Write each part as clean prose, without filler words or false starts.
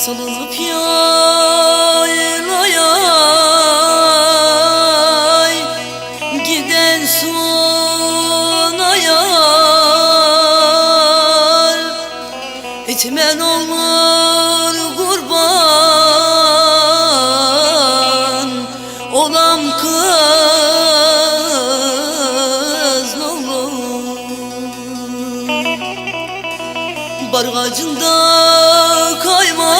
Salınıp yaylaya giden sona yar, etmen olur kurban olam kız n'olur. Bargacında kaymak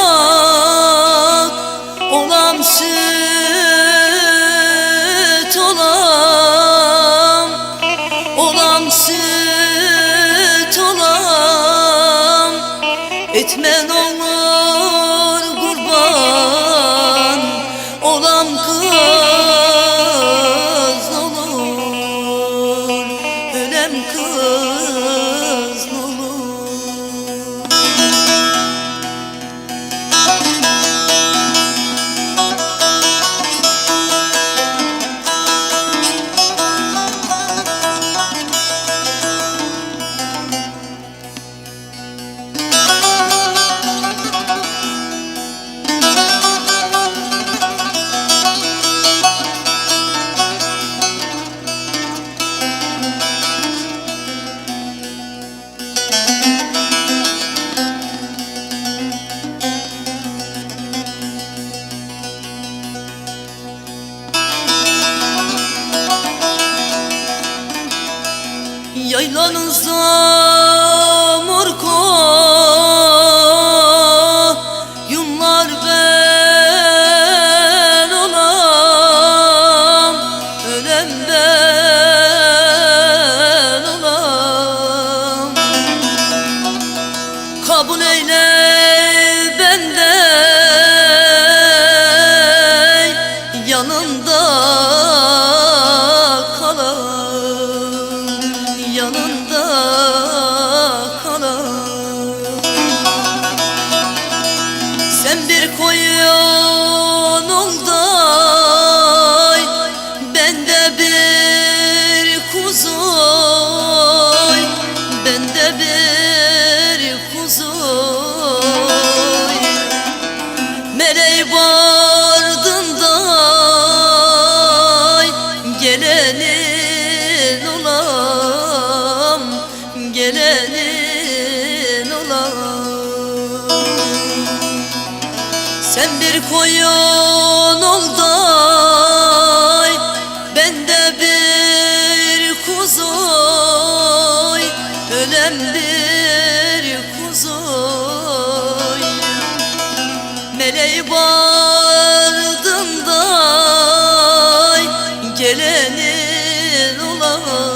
olam, süt olam, olam süt olam, etmen olur kurban olam kız n'olur, ölem kız n'olur. Yaylanızda morko yunlar ben olam, ölem ben olam. Kabul eyle bende yanında kalam, yanında kalam. Sen bir koyun ol day, ben de bir kuzuy, ben de bir kuzuy. Meleği bardınday, gelenin olam, gelenin olam. Sen bir koyun ol day, ben de bir kuzuy, ölem bir kuzuy. Meleği bardınday, gelenin olam.